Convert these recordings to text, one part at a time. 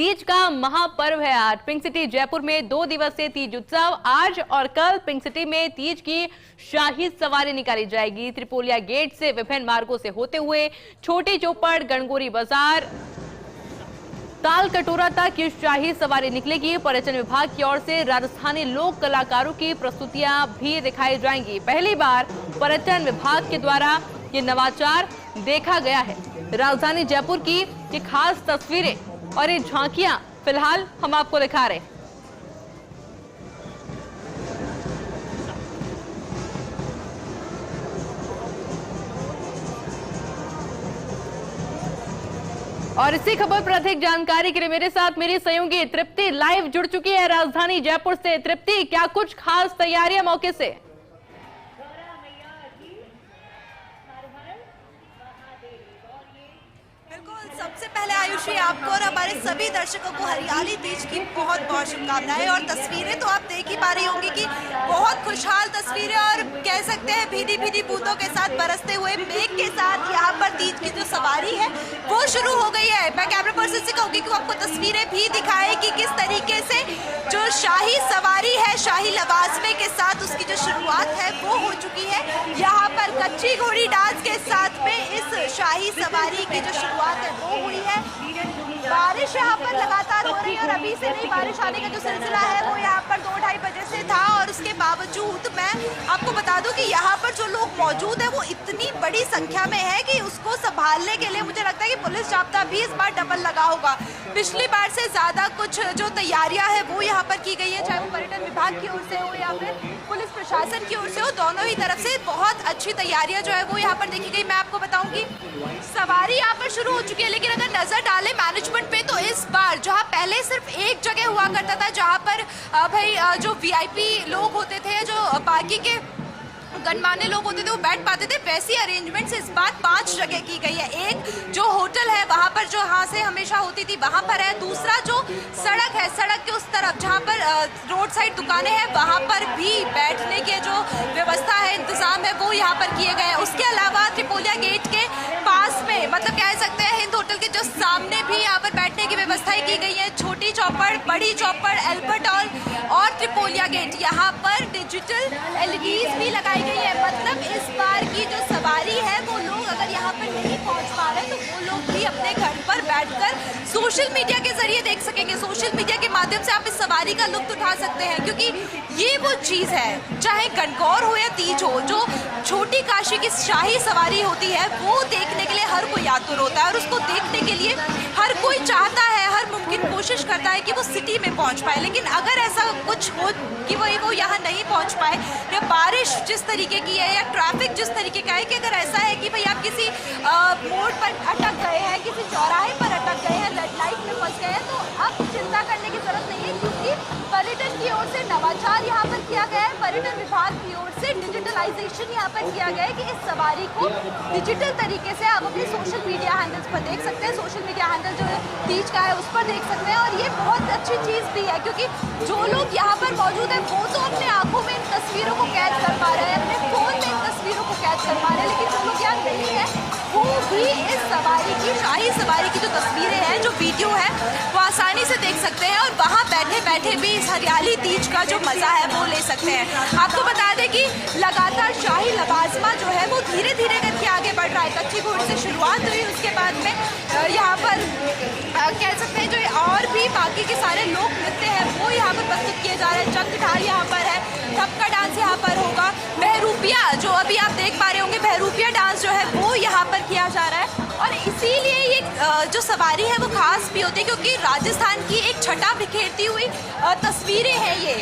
तीज का महापर्व है आज। पिंक सिटी जयपुर में 2 दिवसीय तीज उत्सव आज और कल पिंक सिटी में तीज की शाही सवारी निकाली जाएगी। त्रिपोलिया गेट से विभिन्न मार्गों से होते हुए छोटी चौपड़, गणगौरी बाजार, ताल कटोरा तक ये शाही सवारी निकलेगी। पर्यटन विभाग की ओर से राजस्थानी लोक कलाकारों की प्रस्तुतियां भी दिखाई जाएंगी। पहली बार पर्यटन विभाग के द्वारा ये नवाचार देखा गया है। राजधानी जयपुर की ये खास तस्वीरें और ये झांकियां फिलहाल हम आपको दिखा रहे हैं। और इसी खबर पर अधिक जानकारी के लिए मेरे साथ मेरी सहयोगी तृप्ति लाइव जुड़ चुकी है राजधानी जयपुर से। तृप्ति, क्या कुछ खास तैयारियां मौके से? सबसे पहले आयुषी आपको और हमारे सभी दर्शकों को हरियाली तीज की बहुत बहुत शुभकामनाएं। और तस्वीरें तो आप देख ही पा रही होंगी कि बहुत खुशहाल तस्वीरें और कह सकते हैं भीनी भीनी बूंदों के साथ, बरसते हुए मेघ के साथ यहाँ पर तीज की जो सवारी है वो शुरू हो गई है। मैं कैमरा पर्सन से कहूंगी कि वो आपको तस्वीरें भी दिखाए कि किस तरीके से जो शाही सवारी है शाही लवाजमे के साथ उसकी जो शुरुआत है वो हो चुकी है। यहाँ पर कच्ची घोड़ी डांस के साथ में इस शाही सवारी की जो शुरुआत है वो हुई है। बारिश यहाँ पर लगातार हो रही है और अभी से नहीं, बारिश आने का जो सिलसिला है वो यहाँ पर 2-2:30 बजे से था। और उसके बावजूद मैं आपको बता दूं कि यहाँ पर जो लोग मौजूद है वो इतनी बड़ी संख्या में है कि उसको संभालने के लिए मुझे लगता है कि पुलिस जाब्ता भी इस बार डबल लगा होगा। पिछली बार से ज्यादा कुछ जो तैयारियां है वो यहाँ पर की गई है, चाहे वो पर्यटन विभाग की ओर से हो या फिर पुलिस प्रशासन की ओर से हो, दोनों ही तरफ से बहुत अच्छी तैयारियां जो है वो यहाँ पर देखी गई। मैं आपको बताऊं कि सवारी यहाँ पर शुरू हो चुकी है, लेकिन अगर नजर डालें मैनेजमेंट पे तो इस बार जहाँ पहले सिर्फ एक जगह हुआ करता था जहाँ पर जो वीआईपी लोग होते थे, जो बाकी के गणमान्य लोग होते थे वो बैठ पाते थे, वैसी अरेंजमेंट्स इस बार 5 जगह की गई है। एक जो होटल है वहाँ पर जो यहाँ से हमेशा होती थी वहाँ पर है, दूसरा जो सड़क है सड़क के उस तरफ जहाँ पर रोड साइड दुकानें हैं वहाँ पर भी बैठने के जो व्यवस्था है, इंतजाम है वो यहाँ पर किए गए हैं। उसके अलावा त्रिपोलिया गेट के पास में मतलब कह सकते हैं हिंद होटल के जो सामने भी यहाँ पर बैठने की व्यवस्थाएं की गई है। छोटी चौपड़, बड़ी चौपड़, एल्बर्ट हॉल और त्रिपोलिया गेट, यहाँ पर डिजिटल LEDs भी लगाई गई है। मतलब इस बार की जो सवारी है वो लोग अगर यहाँ पर नहीं पहुँच पा रहे तो वो लोग भी अपने घर पर बैठकर सोशल मीडिया के जरिए देख सकेंगे। सोशल मीडिया के माध्यम से आप इस सवारी का लुत्फ उठा सकते हैं, क्योंकि ये वो चीज़ है, चाहे गणगौर हो या तीज हो, जो छोटी काशी की शाही सवारी होती है वो देखने के लिए हर कोई आतुर होता है और उसको देखने के लिए हर कोई चाहता है, हर मुमकिन कोशिश करता है कि वो सिटी में पहुंच पाए। लेकिन अगर ऐसा कुछ हो कि वो यहाँ नहीं पहुंच पाए, या बारिश जिस तरीके की है या ट्रैफिक जिस तरीके का है कि अगर ऐसा है कि भाई आप किसी मोड़ पर अटक गए हैं, किसी चौराहे पर अटक गए हैं, रेड लाइट में फंस गए हैं, तो अब चिंता करने की जरूरत नहीं है, क्योंकि पर्यटन की ओर से नवाचार यहाँ पर किया गया है। पर्यटन विभाग की ओर से डिजिटलाइजेशन यहाँ पर किया गया है कि इस सवारी को डिजिटल तरीके से आप अपने सोशल मीडिया हैंडल्स पर देख सकते हैं। सोशल मीडिया हैंडल जो तीज का है उस पर देख सकते हैं और ये बहुत अच्छी चीज़ भी है, क्योंकि जो लोग यहाँ पर मौजूद है वो तो अपने आंखों में इन तस्वीरों को कैद कर पा रहे हैं, अपने फोन में इन तस्वीरों को कैद कर पा रहे हैं, लेकिन जो लोग यहाँ नहीं है वो भी इस सवारी की, शाही सवारी की जो तस्वीरें हैं, जो वीडियो है वो आसानी से देख सकते हैं और वहाँ बैठे बैठे भी इस हरियाली तीज का जो मजा है वो ले सकते हैं। आपको बता दें कि लगातार शाही लवाजमा जो है वो धीरे धीरे करके आगे बढ़ रहा है। कच्ची घोड़ी से शुरुआत हुई, उसके बाद में यहाँ पर कह सकते हैं जो और भी बाकी के सारे लोक नृत्य हैं वो यहाँ पर प्रस्तुत किए जा रहे हैं। जंग ढाल यहाँ पर है, थपका डांस यहाँ पर होगा, बहरूपिया जो अभी आप देख पा रहे होंगे, बहरूपिया डांस जो है वो यहाँ पर किया जा रहा है। और इसीलिए ये जो सवारी है वो खास भी होती है, क्योंकि राजस्थान की एक छटा बिखेरती हुई तस्वीरें हैं। ये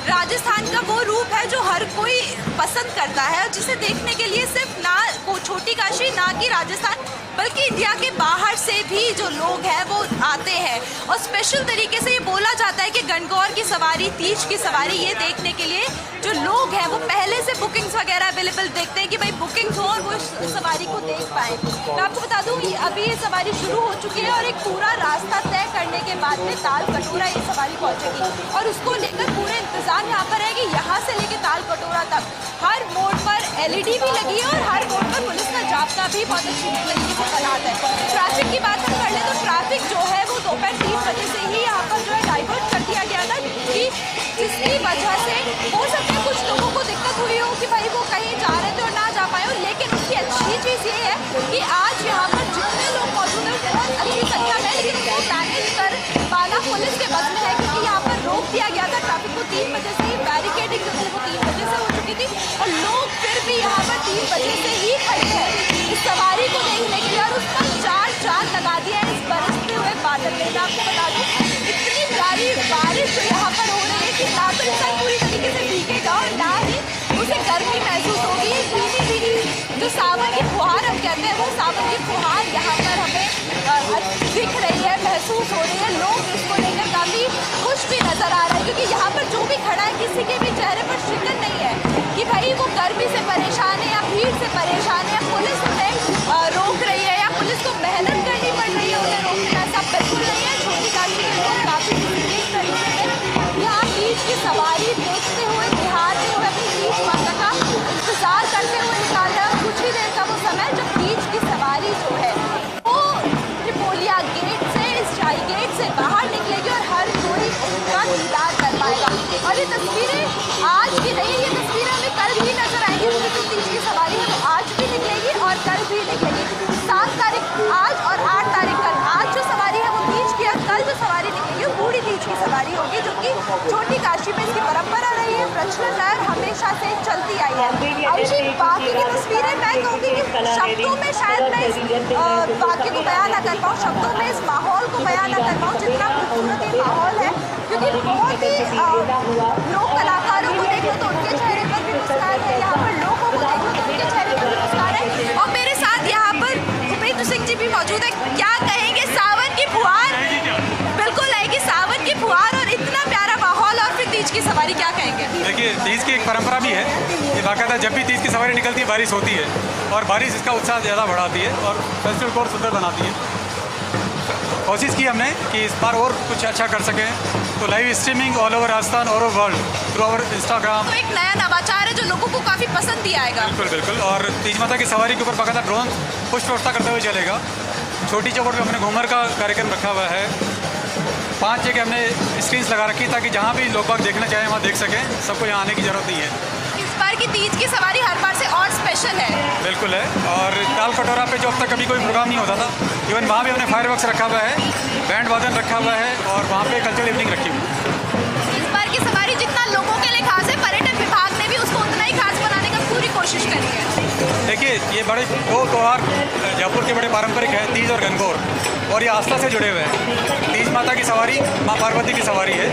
राजस्थान का वो रूप है जो हर कोई पसंद करता है, जिसे देखने के लिए सिर्फ ना वो छोटी काशी ना कि राजस्थान बल्कि इंडिया के बाहर से भी जो लोग हैं वो आते हैं। और स्पेशल तरीके से ये बोला जाता है कि गणगौर की सवारी, तीज की सवारी ये देखने के लिए जो लोग हैं वो पहले से बुकिंग्स वगैरह अवेलेबल देखते हैं कि भाई बुकिंग्स हो और वो इस सवारी को देख पाए। मैं आपको बता दूं अभी ये सवारी शुरू हो चुकी है और एक पूरा रास्ता तय करने के बाद में ताल कटोरा ये सवारी पहुंचेगी और उसको लेकर पूरे इंतजाम यहाँ पर है कि यहाँ से लेकर ताल कटोरा तक हर मोड़ पर LED भी लगी है और हर मोड़ पर पुलिस का जाब्ता भी बहुत अच्छी तरीके से तैनात है। ट्रैफिक की बात हम कर ले तो ट्रैफिक जो है वो दोपहर 3 बजे से ही जिसकी वजह से हो सकता है कुछ लोगों को दिक्कत हुई हो कि भाई वो कहीं जा रहे थे और ना जा पाए हो, लेकिन उसकी अच्छी चीज़ ये है कि आज यहाँ पर जितने लोग मौजूद हैं बहुत अच्छी संख्या में, लेकिन उनको मैनेज कर पाना पुलिस के बस में है, क्योंकि यहाँ पर रोक दिया गया था ट्रैफिक को 3 बजे से ही, बैरिकेडिंग जो थी वो 3 बजे से हो चुकी थी और लोग फिर भी यहाँ पर 3 बजे से ही खड़े हैं इस सवारी को देखने के लिए और उस पर 4 चांद लगा दिया है इस बरसते हुए बादल में। मैं आपको बता दूँ इतनी प्यारी बारिश जो यहाँ पर हो रही है कि ना तो इंसान पूरी तरीके से भीगेगा और ना ही उसे गर्मी महसूस होगी। भीगी भीगी जो सावन की फुहार हम कहते हैं वो सावन की फुहार यहाँ पर हमें दिख रही है, महसूस हो रही है। लोग इसको लेकर काफ़ी खुश भी नजर आ रहे हैं, क्योंकि यहाँ पर जो भी खड़ा है किसी के भी चेहरे पर शिकन नहीं है कि भाई वो गर्मी से परेशान है या भीड़ से परेशान है, पुलिस उन्हें रोक रही है या पुलिस को मेहनत करनी पड़ रही है उन्हें रोकना, ऐसा बिल्कुल नहीं है। छोटी काशी के लोग काफ़ी डिसिप्लिन तरीके से यहाँ तीज की सवारी देखते हुए निहारते हुए अपनी तीज माता का इंतजार करते हुए निकाल रहे हैं। कुछ ही देर का वो समय जब तीज की सवारी जो है वो त्रिपोलिया गेट से, इस शाही गेट से बाहर निकलेगी और हर कोई उनका दीदार कर पाएगा। और ये तस्वीरें आज की नहीं, ये तस्वीरें हमें कल भी नजर आएंगी, क्योंकि जो तीज की सवारी है वो आज भी निकलेगी और कल भी निकलेगी। 7 तारीख आज और 8 तारीख कल। आज जो सवारी है वो तीज की है, कल जो सवारी निकलेगी वो बूढ़ी तीज की सवारी होगी, जो कि छोटी काशी में इसकी परंपरा रही है, प्रचलन है, हमेशा से चलती आई है। अब जी बाकी की तस्वीरें मैं कहूँगी कि शब्दों में शायद मैं इस वाक्य को बयान ना कर पाऊँ, शब्दों में इस माहौल को बयान ना कर पाऊँ जितना खूबसूरत ये माहौल है, क्योंकि बहुत ही लोक कलाकारों को देखो तो उनके चेहरे पर भी मुस्कान है, यहाँ पर लोगों को देखो तो उनके चेहरे पर भी मुस्कान है। और मेरे साथ यहाँ पर भूपेंद्र सिंह जी भी मौजूद है। क्या कहेंगे, सावन की फुहार बिल्कुल आएगी, सावन की फुहार और इतना प्यारा माहौल और फिर तीज की सवारी, क्या कहेंगे? देखिए तीज की एक परंपरा भी है, ये बाकायदा जब भी तीज की सवारी निकलती है बारिश होती है और बारिश इसका उत्साह ज़्यादा बढ़ाती है और फेस्टिवल को और सुंदर बनाती है। कोशिश की हमने कि इस बार और कुछ अच्छा कर सकें, तो live streaming all over Rajasthan, all over world through our Instagram. तो एक नया नवाचार है जो लोगों को काफ़ी पसंद भी आएगा। बिल्कुल बिल्कुल। और तीज माता की सवारी के ऊपर बाकायदा ड्रोन पुष्प वर्षा करते हुए चलेगा। छोटी चौपट में हमने घूमर का कार्यक्रम रखा हुआ है। 5 जगह हमने स्क्रीन्स लगा रखी ताकि जहाँ भी लोग बाग देखना चाहें वहाँ देख सकें, सबको यहाँ आने की ज़रूरत नहीं है। इस बार की तीज की सवारी हर बार से और स्पेशल है। बिल्कुल है। और ताल कटोरा पे जो अब तक कभी कोई प्रोग्राम नहीं होता था, इवन वहाँ भी हमने फायर वर्क्स रखा हुआ है, बैंड वादन रखा हुआ है और वहाँ पे कल्चरल इवनिंग रखी हुई है। इस बार की सवारी जितना लोगों के लिए खास है, पर्यटन विभाग ने भी उसको उतना ही खास बनाने का पूरी कोशिश करी है। देखिए ये बड़े 2 त्यौहार जयपुर के बड़े पारंपरिक हैं, तीज और गणगौर, और ये आस्था से जुड़े हुए हैं। तीज माता की सवारी माँ पार्वती की सवारी है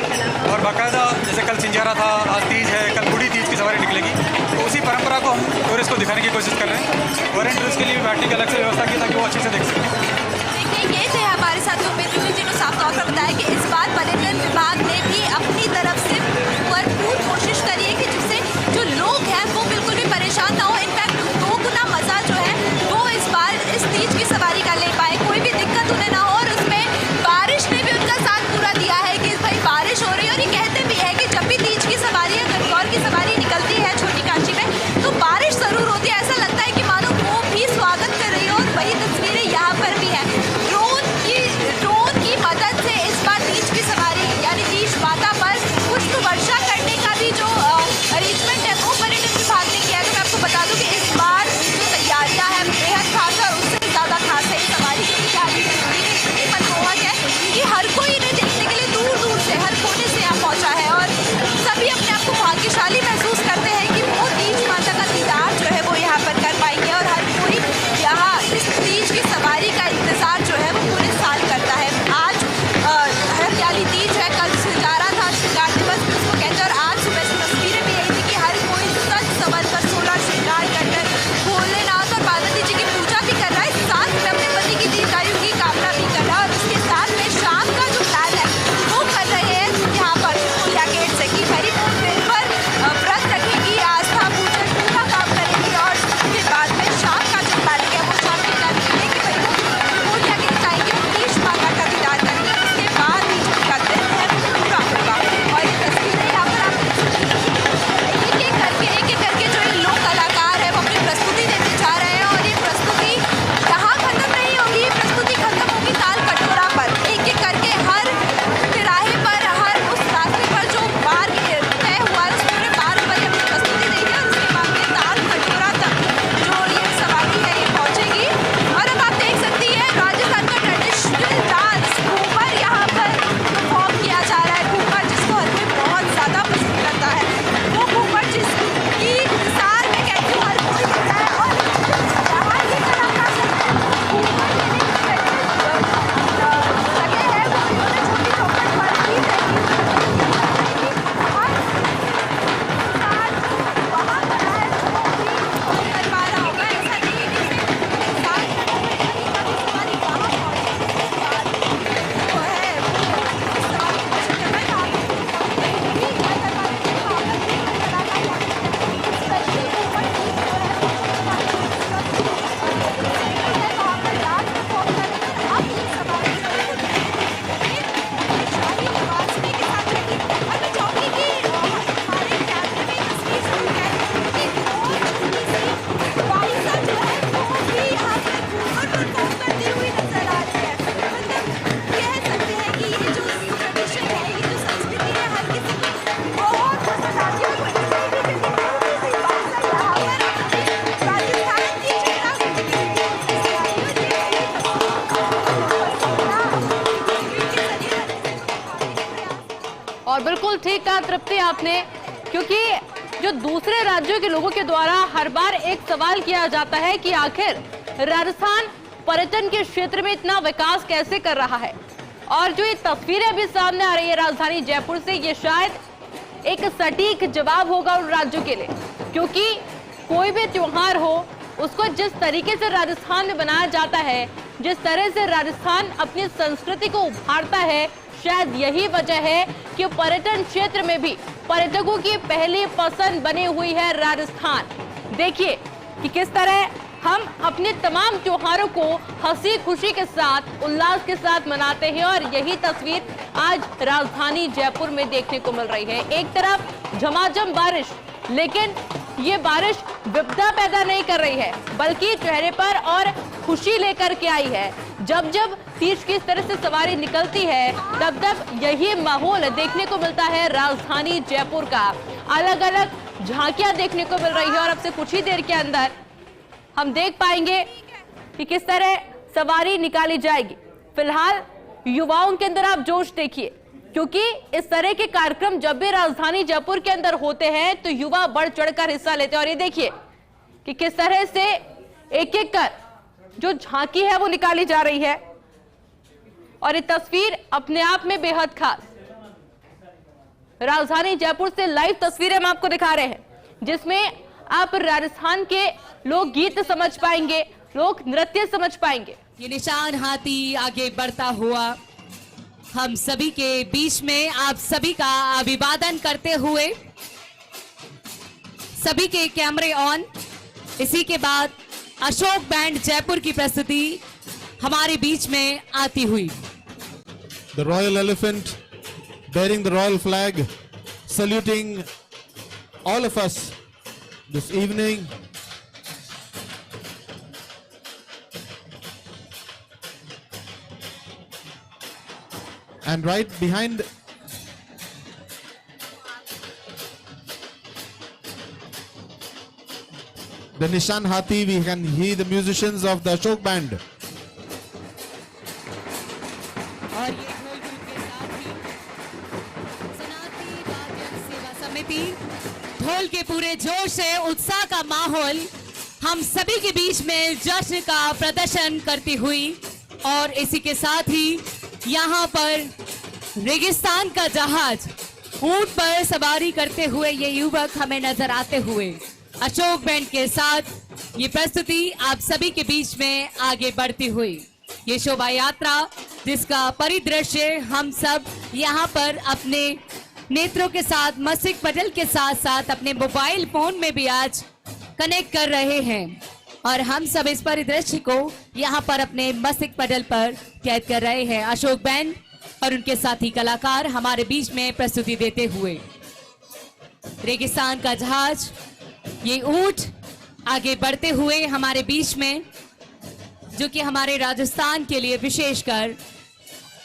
और बाकायदा जैसे कल सिंजारा था, आज तीज है, कल बूढ़ी तीज की सवारी निकलेगी, तो उसी परंपरा को हम टूरिस्ट को दिखाने की कोशिश कर रहे हैं। फॉरेन टूरिस्ट के लिए भी बैठने की अलग से व्यवस्था की ताकि वो अच्छे से देख सकें। देखिए ये थे हमारे साथ भूपेंद्र सिंह जी ने साफ तौर पर बताया कि इस बार पर्यटन विभाग ने भी अपनी तरफ से भरपूर कोशिश करी है कि जिससे जो लोग हैं वो बिल्कुल भी परेशान ना हो। इनफैक्ट 2 गुना मज़ा जो है वो इस बार इस तीज की सवारी का ले पाए, कोई भी दिक्कत उन्हें ना हो। और उसमें बारिश ने भी उनका साथ पूरा दिया है कि भाई बारिश हो रही है, और ये कहते भी है कि जब भी तीज की सवारी या गणगौर की सवारी निकलती है छोटी काशी में तो बारिश ज़रूर होती है। ऐसा लगता है कि मानो वो भी स्वागत कर रही हो, और वही तस्वीरें यहाँ पर भी है। ड्रोन की मदद से और बिल्कुल ठीक कहा तृप्ति आपने, क्योंकि जो दूसरे राज्यों के लोगों के द्वारा हर बार एक सवाल किया जाता है कि आखिर राजस्थान पर्यटन के क्षेत्र में इतना विकास कैसे कर रहा है। और जो ये तस्वीरें अभी सामने आ रही है राजधानी जयपुर से, ये शायद एक सटीक जवाब होगा उन राज्यों के लिए, क्योंकि कोई भी त्योहार हो उसको जिस तरीके से राजस्थान में बनाया जाता है, जिस तरह से राजस्थान अपनी संस्कृति को उभारता है, शायद यही वजह है कि पर्यटन क्षेत्र में भी पर्यटकों की पहली पसंद बनी हुई है राजस्थान। देखिए कि किस तरह हम अपने तमाम त्योहारों को हंसी खुशी के साथ, उल्लास के साथ मनाते हैं, और यही तस्वीर आज राजधानी जयपुर में देखने को मिल रही है। एक तरफ झमाझम बारिश, लेकिन ये बारिश विपदा पैदा नहीं कर रही है, बल्कि चेहरे पर और खुशी लेकर के आई है। जब जब तीज की इस तरह से सवारी निकलती है, तब तब यही माहौल देखने को मिलता है राजधानी जयपुर का। अलग अलग झांकियां देखने को मिल रही है, और अब से कुछ ही देर के अंदर हम देख पाएंगे कि किस तरह सवारी निकाली जाएगी। फिलहाल युवाओं के अंदर आप जोश देखिए, क्योंकि इस तरह के कार्यक्रम जब भी राजधानी जयपुर के अंदर होते हैं तो युवा बढ़ चढ़कर हिस्सा लेते हैं। और ये देखिए कि किस तरह से एक एक कर जो झांकी है वो निकाली जा रही है, और ये तस्वीर अपने आप में बेहद खास। राजधानी जयपुर से लाइव तस्वीरें हम आपको दिखा रहे हैं, जिसमें आप राजस्थान के लोकगीत समझ पाएंगे, लोक नृत्य समझ पाएंगे। ये निशान हाथी आगे बढ़ता हुआ हम सभी के बीच में आप सभी का अभिवादन करते हुए, सभी के कैमरे ऑन। इसी के बाद अशोक बैंड जयपुर की प्रस्तुति हमारे बीच में आती हुई। The royal elephant bearing the royal flag, saluting all of us this evening. And right behind the Nishan Hathi, we can hear the musicians of the Ashok Band. और ये ढोल ग्रुप के साथ ही सनातनी वाद्य सेवा समिति, ढोल के पूरे जोश से उत्साह का माहौल हम सभी के बीच में जश्न का प्रदर्शन करती हुई। और इसी के साथ ही यहाँ पर रेगिस्तान का जहाज ऊंट पर सवारी करते हुए ये युवक हमें नजर आते हुए अशोक बैंड के साथ ये प्रस्तुति आप सभी के बीच में आगे बढ़ती हुई। ये शोभा यात्रा जिसका परिदृश्य हम सब यहाँ पर अपने नेत्रों के साथ, मस्तिष्क पटल के साथ साथ अपने मोबाइल फोन में भी आज कनेक्ट कर रहे हैं, और हम सब इस परिदृश्य को यहाँ पर अपने मस्तिष्क पटल पर कैद कर रहे हैं। अशोक बैंड और उनके साथी कलाकार हमारे बीच में प्रस्तुति देते हुए। रेगिस्तान का जहाज, ये ऊंट आगे बढ़ते हुए हमारे बीच में, जो कि हमारे राजस्थान के लिए विशेषकर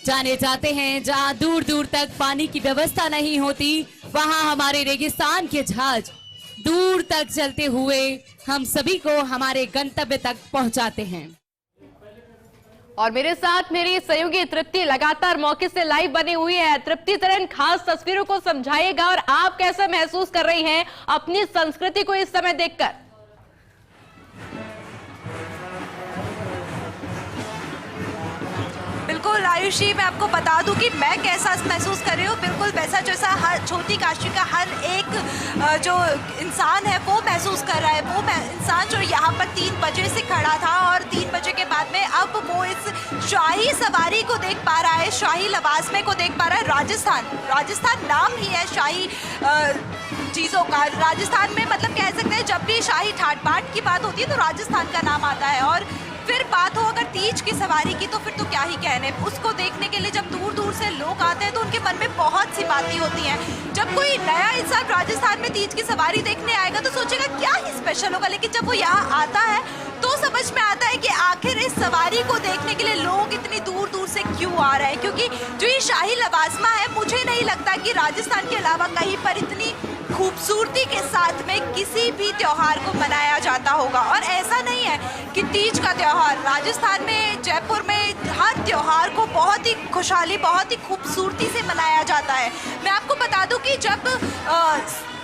जाने जाते हैं। जहां दूर दूर तक पानी की व्यवस्था नहीं होती, वहां हमारे रेगिस्तान के जहाज दूर तक चलते हुए हम सभी को हमारे गंतव्य तक पहुंचाते हैं। और मेरे साथ मेरी सहयोगी तृप्ति लगातार मौके से लाइव बनी हुई है। तृप्ति, तरह इन खास तस्वीरों को समझाइएगा, और आप कैसा महसूस कर रही हैं अपनी संस्कृति को इस समय देखकर? बिल्कुल आयुषी, मैं आपको बता दूं कि मैं कैसा महसूस कर रही हूँ, बिल्कुल वैसा जैसा हर छोटी काशी का हर एक जो इंसान है वो महसूस कर रहा है। वो इंसान जो यहाँ पर 3 बजे से खड़ा था, और 3 बजे के बाद में अब वो इस शाही सवारी को देख पा रहा है, शाही लवाजमे को देख पा रहा है। राजस्थान नाम ही है शाही चीज़ों का। राजस्थान में मतलब कह सकते हैं जब भी शाही ठाट बाट की बात होती है तो राजस्थान का नाम आता है। और फिर बात हो अगर तीज की सवारी की, तो फिर तो क्या ही कहने। उसको देखने के लिए जब दूर दूर से लोग आते हैं तो उनके मन में बहुत सी बातें होती हैं। जब कोई नया इंसान राजस्थान में तीज की सवारी देखने आएगा तो सोचेगा क्या ही स्पेशल होगा, लेकिन जब वो यहाँ आता है तो समझ में आता है कि आखिर इस सवारी को देखने के लिए लोग इतनी दूर दूर से क्यों आ रहे हैं। क्योंकि जो ये शाही लवाजमा है, मुझे नहीं लगता कि राजस्थान के अलावा कहीं पर इतनी खूबसूरती के साथ में किसी भी त्योहार को मनाया जाता होगा। और ऐसा नहीं है कि तीज का त्योहार, राजस्थान में, जयपुर में हर त्योहार को बहुत ही खुशहाली, बहुत ही खूबसूरती से मनाया जाता है। मैं आपको बता दूं कि जब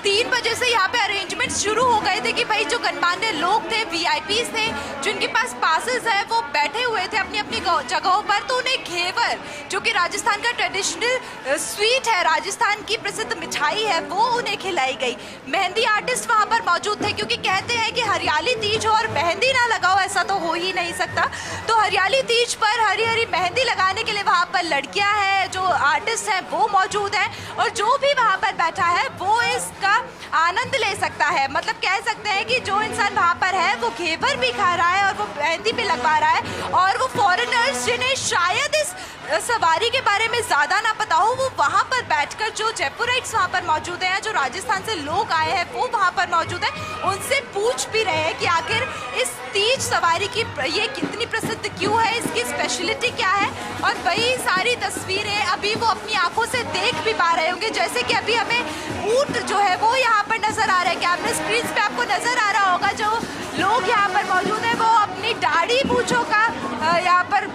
3 बजे से यहाँ पे अरेंजमेंट शुरू हो गए थे कि भाई जो गणमान्य लोग थे, वीआईपीज थे, जिनके पास पासेस है, वो बैठे हुए थे अपनी अपनी जगहों पर, तो उन्हें घेवर, जो कि राजस्थान का ट्रेडिशनल स्वीट है, राजस्थान की प्रसिद्ध मिठाई है, वो उन्हें खिलाई गई। मेहंदी आर्टिस्ट वहाँ पर मौजूद थे, क्योंकि कहते हैं कि हरियाली तीज हो और मेहंदी ना लगाओ, ऐसा तो हो ही नहीं सकता। तो हरियाली तीज पर हरी हरी मेहंदी लगाने के लिए वहाँ पर लड़कियाँ हैं, जो आर्टिस्ट हैं वो मौजूद हैं, और जो भी वहाँ पर बैठा है वो इसका आनंद ले सकता है। मतलब कह सकते हैं कि जो इंसान वहाँ पर है वो घेवर भी खा रहा है और वो मेहंदी भी लगवा रहा है, और वो फॉरेनर्स जिन्हें शायद इस सवारी के बारे में ज़्यादा ना पता हो, वो वहाँ पर बैठकर, जो जयपुराइट्स वहाँ पर मौजूद हैं, जो राजस्थान से लोग आए हैं वो वहाँ पर मौजूद हैं, उनसे पूछ भी रहे हैं कि आखिर इस तीज सवारी की ये कितनी प्रसिद्ध क्यों है, इसकी स्पेशलिटी क्या है। और वही सारी तस्वीरें अभी वो अपनी आंखों से देख भी पा रहे होंगे, जैसे कि अभी हमें ऊंट जो है वो यहाँ पर नजर आ रहा है, कैमरा स्क्रीन पे आपको नजर आ रहा होगा। जो लोग यहाँ पर मौजूद हैं वो अपनी दाढ़ी मूंछों का यहाँ पर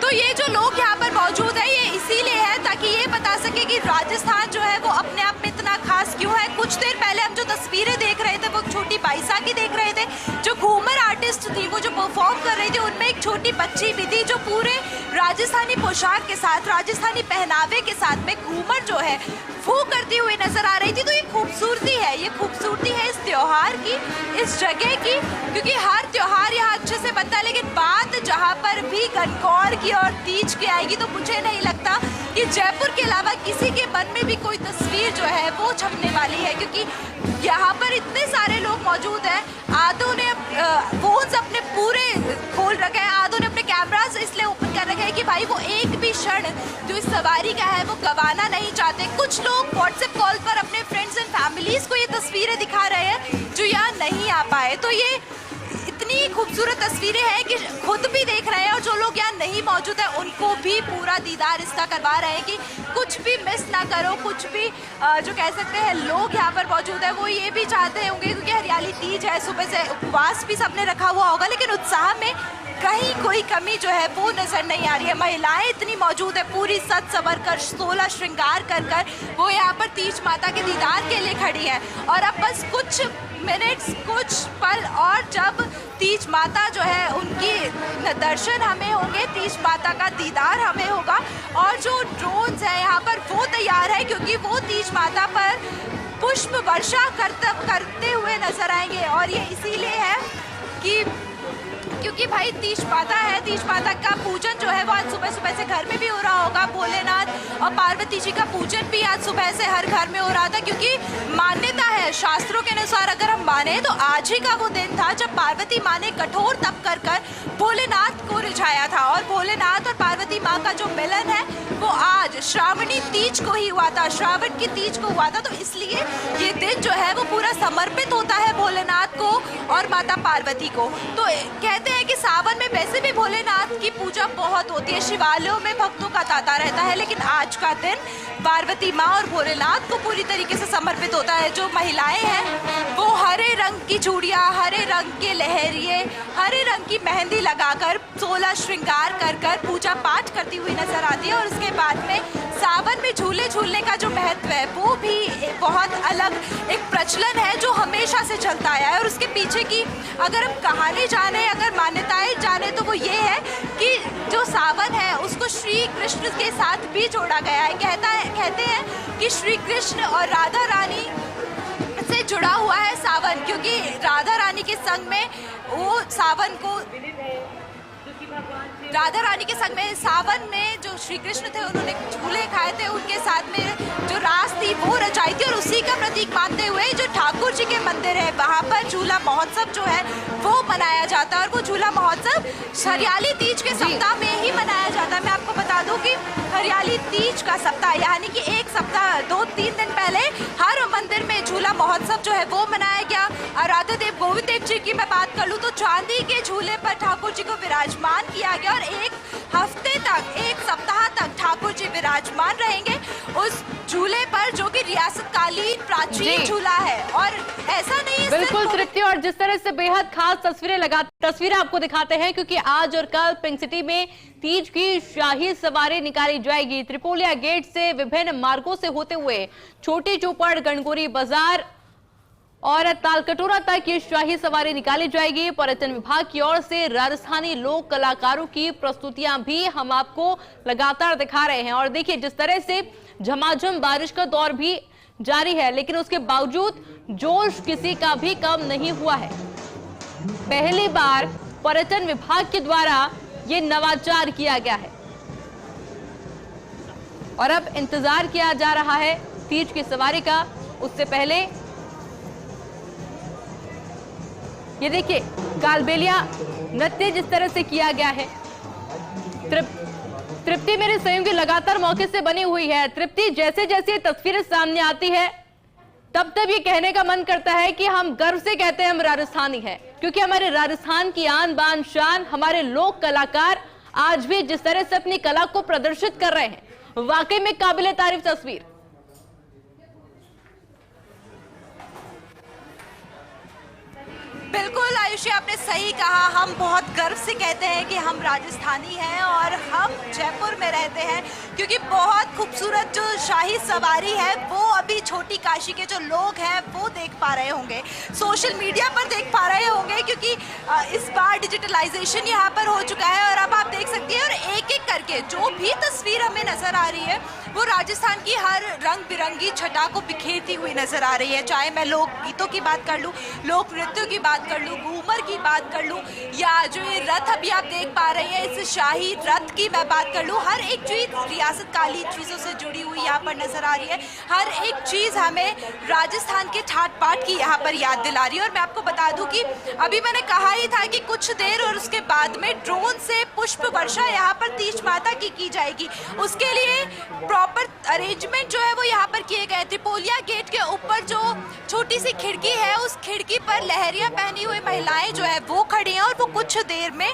तो ये जो लोग यहाँ पर मौजूद है, ये इसीलिए है ताकि ये बता सके कि राजस्थान जो है वो अपने आप में इतना खास क्यों है। कुछ देर पहले हम जो तस्वीरें देख रहे थे वो छोटी बाईसा की देख रहे थे, जो घूमर आर्टिस्ट थी वो जो परफॉर्म कर रही थी, उनमें एक छोटी बच्ची भी थी जो पूरे राजस्थानी पोशाक के साथ, राजस्थानी पहनावे के साथ में घूमर जो है वो करती हुई नजर आ रही थी। तो ये खूबसूरती है, ये खूबसूरती है इस त्योहार की, इस जगह की, क्योंकि हर त्योहार यहाँ अच्छे से बनता है, लेकिन बात जहाँ पर भी गणगौर की और तीज की आएगी तो मुझे नहीं लगता कि जयपुर के अलावा किसी के मन में भी कोई तस्वीर जो है वो छपने वाली है, क्योंकि यहाँ पर इतने सारे लोग मौजूद हैं। आधों ने फोन्स अपने पूरे खोल रखे हैं, आधों ने अपने कैमरास इसलिए ओपन कर रखे हैं कि भाई वो एक भी क्षण जो इस सवारी का है वो गंवाना नहीं चाहते। कुछ लोग व्हाट्सएप कॉल पर अपने फ्रेंड्स एंड फैमिलीज को ये तस्वीरें दिखा रहे हैं जो यहाँ नहीं आ पाए। तो ये इतनी खूबसूरत तस्वीरें हैं कि खुद भी देख रहे हैं, और जो लोग यहाँ नहीं मौजूद है उनको भी पूरा दीदार इसका करवा रहे हैं कि कुछ भी मिस ना करो। कुछ भी जो कह सकते हैं लोग यहाँ पर मौजूद है वो ये भी चाहते होंगे, क्योंकि हरियाली तीज है, सुबह से उपवास भी सबने रखा हुआ होगा, लेकिन उत्साह में कहीं कोई कमी जो है वो नजर नहीं आ रही है। महिलाएं इतनी मौजूद है, पूरी सज सवर कर, 16 श्रृंगार कर कर वो यहाँ पर तीज माता के दीदार के लिए खड़ी है। और अब बस कुछ मिनट्स, कुछ पल, और जब तीज माता जो है उनकी दर्शन हमें होंगे, तीज माता का दीदार हमें होगा, और जो ड्रोन्स हैं यहाँ पर वो तैयार है, क्योंकि वो तीज माता पर पुष्प वर्षा करते हुए नजर आएंगे। और ये इसीलिए है कि क्योंकि भाई तीज माता है, तीज माता का पूजन जो है वो आज सुबह सुबह से घर में भी हो रहा होगा। भोलेनाथ और पार्वती जी का पूजन भी आज सुबह से हर घर में हो रहा था, क्योंकि मान्यता है शास्त्रों के अनुसार, अगर हम माने तो आज ही का वो दिन था जब पार्वती माँ ने कठोर तप कर कर भोलेनाथ को रिझाया था, और भोलेनाथ और पार्वती माँ का जो मिलन है वो आज श्रावणी तीज को ही हुआ था, श्रावण की तीज को हुआ था। तो इसलिए ये दिन जो है वो पूरा समर्पित होता है भोलेनाथ को और माता पार्वती को। तो कहते हैं कि सावन में वैसे भी भोलेनाथ की पूजा बहुत होती है, शिवालयों में भक्तों का तांता रहता है, लेकिन आज का दिन पार्वती माँ और भोलेनाथ को पूरी तरीके से समर्पित होता है। जो महिलाएं हैं वो हरे रंग की चूड़ियाँ, हरे रंग के लहरिए, हरे रंग की मेहंदी लगाकर 16 श्रृंगार कर कर पूजा पाठ करती हुई नजर आती है। और उसके बाद में सावन में झूले झूलने का जो महत्व है वो भी बहुत अलग एक प्रचलन है जो हमेशा से चलता आया है। और उसके पीछे की अगर हम कहानी जाने, अगर मान्यताएं जाने, तो वो ये है कि जो सावन है उसको श्री कृष्ण के साथ भी जोड़ा गया है। कहते हैं कि श्री कृष्ण और राधा रानी से जुड़ा हुआ है सावन, क्योंकि राधा रानी के संग में वो सावन को, राधा रानी के संग में सावन में जो श्री कृष्ण थे उन्होंने झूले खाए थे, उनके साथ में जो रास थी वो रचाई थी। और उसी का प्रतीक मानते हुए जो ठाकुर जी के मंदिर है वहाँ पर झूला महोत्सव जो है वो मनाया जाता है। और वो झूला महोत्सव हरियाली तीज के सप्ताह में ही मनाया जाता है। मैं आपको बता दूं कि हरियाली तीज का सप्ताह यानी कि एक सप्ताह 2-3 दिन पहले हर मंदिर में झूला महोत्सव जो है वो मनाया गया। राधा देव गोविंद देव जी की मैं बात कर लूँ तो चांदी के झूले पर ठाकुर जी को विराजमान किया गया, और एक हफ्ते तक, एक सप्ताह तक ठाकुर जी विराजमान रहेंगे उस झूले पर। पर जो कि रियासत कालीन प्राचीन जी। झूला है। और ऐसा नहीं है बिल्कुल सिर्फ तृप्ति, और जिस तरह से बेहद खास तस्वीरें आपको दिखाते हैं, क्योंकि आज और कल पिंक सिटी में तीज की शाही सवारी निकाली जाएगी। त्रिपोलिया गेट से विभिन्न मार्गों से होते हुए छोटी चौपड़, गणगौरी बाजार और तालकटोरा तक ये शाही सवारी निकाली जाएगी। पर्यटन विभाग की ओर से राजस्थानी लोक कलाकारों की प्रस्तुतियां भी हम आपको लगातार दिखा रहे हैं। और देखिए जिस तरह से झमाझम बारिश का दौर भी जारी है, लेकिन उसके बावजूद जोश किसी का भी कम नहीं हुआ है। पहली बार पर्यटन विभाग के द्वारा ये नवाचार किया गया है और अब इंतजार किया जा रहा है तीज की सवारी का। उससे पहले ये देखिए कालबेलिया नृत्य जिस तरह से किया गया है। तृप्ति मेरे सहयोगी लगातार मौके से बनी हुई है। तृप्ति, जैसे जैसे तस्वीरें सामने आती है तब तब ये कहने का मन करता है कि हम गर्व से कहते हैं हम राजस्थानी हैं, क्योंकि हमारे राजस्थान की आन बान शान, हमारे लोक कलाकार आज भी जिस तरह से अपनी कला को प्रदर्शित कर रहे हैं, वाकई में काबिले तारीफ तस्वीर। बिल्कुल आयुषी, आपने सही कहा। हम बहुत गर्व से कहते हैं कि हम राजस्थानी हैं और हम जयपुर में रहते हैं, क्योंकि बहुत खूबसूरत जो शाही सवारी है वो अभी छोटी काशी के जो लोग हैं वो देख पा रहे होंगे, सोशल मीडिया पर देख पा रहे होंगे, क्योंकि इस बार डिजिटलाइजेशन यहाँ पर हो चुका है। और अब आप देख सकती हैं और एक एक करके जो भी तस्वीर हमें नजर आ रही है वो राजस्थान की हर रंग बिरंगी छटा को बिखेरती हुई नजर आ रही है। चाहे मैं लोक गीतों की बात कर लूँ, लोक नृत्यों की बात कर लूँ, घूमर की बात कर लूँ, या जो ये रथ अभी आप देख पा रहे हैं इस शाही रथ की मैं बात कर लूँ, हर एक चीज रियासत काली चीजों से जुड़ी हुई यहाँ पर नजर आ रही है। हर एक चीज हमें राजस्थान के ठाट बाट की यहाँ पर याद दिला रही है। और मैं आपको बता दूं कि अभी मैंने कहा ही था कि कुछ देर और उसके बाद में ड्रोन से पुष्प वर्षा यहाँ पर तीज माता की जाएगी। उसके लिए प्रॉपर अरेंजमेंट जो है वो यहाँ पर किए गए। त्रिपोलिया गेट के ऊपर जो छोटी सी खिड़की है उस खिड़की पर लहरियां पहनी हुई महिलाएं जो है वो खड़ी हैं और वो कुछ देर में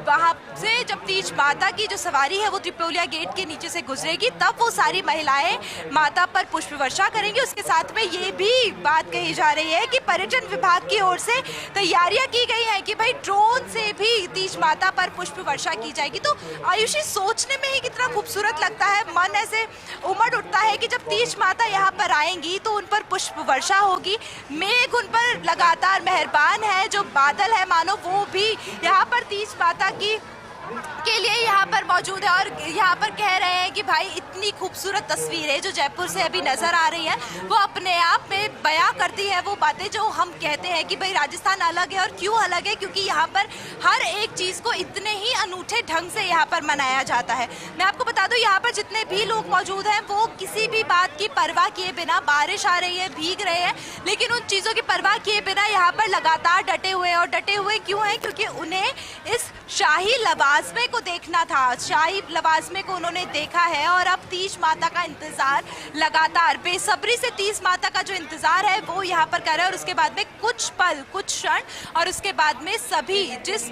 वहां से जब तीज माता की जो सवारी है वो त्रिपोलिया गेट के नीचे से गुजरेगी तब वो सारी महिलाएं माता पर पुष्प वर्षा करेंगी। उसके साथ में ये भी बात कही जा रही है कि पर्यटन विभाग की ओर से तैयारियां की गई हैं कि भाई ड्रोन से भी तीज माता पर पुष्प वर्षा की जाएगी। तो आयुषी, सोचने में ही कितना खूबसूरत लगता है, मन ऐसे उमड़ उठता है कि जब तीज माता यहाँ पर आएंगी तो उन पर पुष्प वर्षा होगी। मेघ उन पर लगातार मेहरबान है, जो बादल है मानो वो भी यहाँ पर तीज माता के लिए यहाँ पर मौजूद है और यहाँ पर कह रहे हैं कि भाई इतनी खूबसूरत तस्वीरें जो जयपुर से अभी नजर आ रही है वो अपने आप में बयां करती है वो बातें जो हम कहते हैं कि भाई राजस्थान अलग है। और क्यों अलग है? क्योंकि यहाँ पर हर एक चीज को इतने ही अनूठे ढंग से यहाँ पर मनाया जाता है। मैं आपको बता दूं यहाँ पर जितने भी लोग मौजूद हैं वो किसी भी बात की परवाह किए बिना, बारिश आ रही है, भीग रहे हैं, लेकिन उन चीजों की परवाह किए बिना यहाँ पर लगातार डटे हुए हैं। और डटे हुए क्यों हैं? क्योंकि उन्हें इस शाही लवाजमे को देखना था, शाही लवाजमे को उन्होंने देखा है और अब तीज माता का इंतजार लगातार बेसब्री से तीज माता का जो इंतजार है वो यहाँ पर कर रहे हैं। और उसके बाद में कुछ पल, कुछ क्षण और उसके बाद में सभी जिस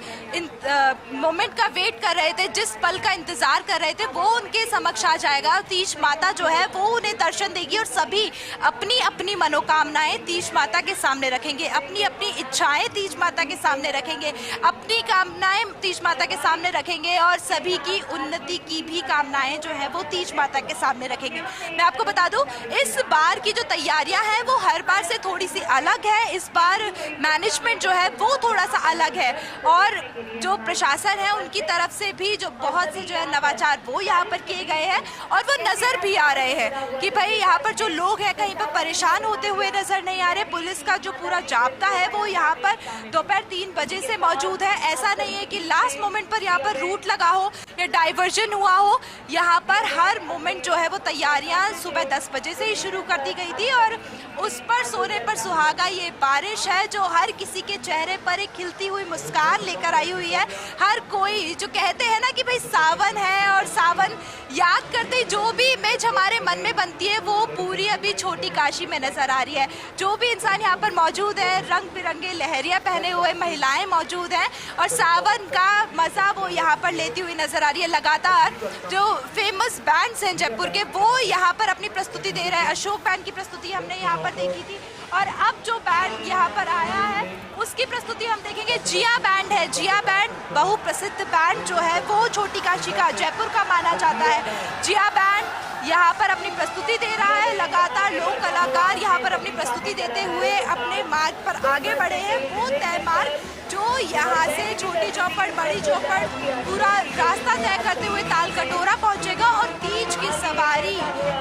मोमेंट का वेट कर रहे थे, जिस पल का इंतजार कर रहे थे वो उनके समक्ष आ जाएगा। तीज माता जो है वो उन्हें दर्शन देगी और सभी अपनी अपनी मनोकामनाएं तीज माता के सामने रखेंगे, अपनी अपनी इच्छाएं तीज माता के सामने रखेंगे, अपनी कामनाएं तीज माता के सामने रखेंगे और सभी की उन्नति की भी कामनाएं जो है वो तीज माता के सामने रखेंगे। मैं आपको बता दूं इस बार की जो तैयारियां हैं वो हर बार से थोड़ी सी अलग है। इस बार मैनेजमेंट जो है वो थोड़ा सा अलग है और जो प्रशासन है उनकी तरफ से भी जो बहुत से जो है नवाचार वो यहाँ पर किए गए हैं और वो नजर भी आ रहे हैं कि भाई यहाँ पर जो लोग हैं कहीं पर परेशान होते हुए नजर नहीं आ रहे। पुलिस का जो पूरा जाब्ता है वो यहाँ पर दोपहर 3 बजे से मौजूद है। ऐसा नहीं है कि लास्ट मोमेंट पर यहाँ पर रूट लगा हो या डाइवर्जन हुआ हो। यहाँ पर हर मोमेंट जो है वो तैयारियां सुबह 10 बजे से ही शुरू कर दी गई थी और उस पर सोने पर सुहागा ये बारिश है जो हर किसी के चेहरे पर एक खिलती हुई मुस्कान लेकर आई हुई है। हर कोई जो कहते हैं ना कि भाई सावन है और सावन याद करते ही जो भी इमेज हमारे मन में बनती है वो पूरी अभी छोटी काशी में नजर आ रही है। जो भी इंसान यहाँ पर मौजूद है, रंग बिरंगे लहरिया पहने हुए महिलाएं मौजूद हैं और सावन का मजा वो यहाँ पर लेती हुई नजर आ रही है। लगातार जो फेमस बैंड्स हैं जयपुर के वो यहाँ पर अपनी प्रस्तुति दे रहे हैं। अशोक बैंड की प्रस्तुति हमने यहाँ पर देखी थी और अब जो बैंड यहाँ पर आया है उसकी प्रस्तुति हम देखेंगे। जिया बैंड है। जिया बैंड बहुप्रसिद्ध बैंड जो है वो छोटी काशी का, जयपुर का माना जाता है। जिया बैंड यहाँ पर अपनी प्रस्तुति दे रहा है। लगातार लोक कलाकार यहाँ पर अपनी प्रस्तुति देते हुए अपने मार्ग पर आगे बढ़े हैं। वो तय मार्ग जो यहाँ से छोटी चौपड़, बड़ी चौपड़ पूरा रास्ता तय करते हुए ताल कटोरा पहुँचेगा और तीज की सवारी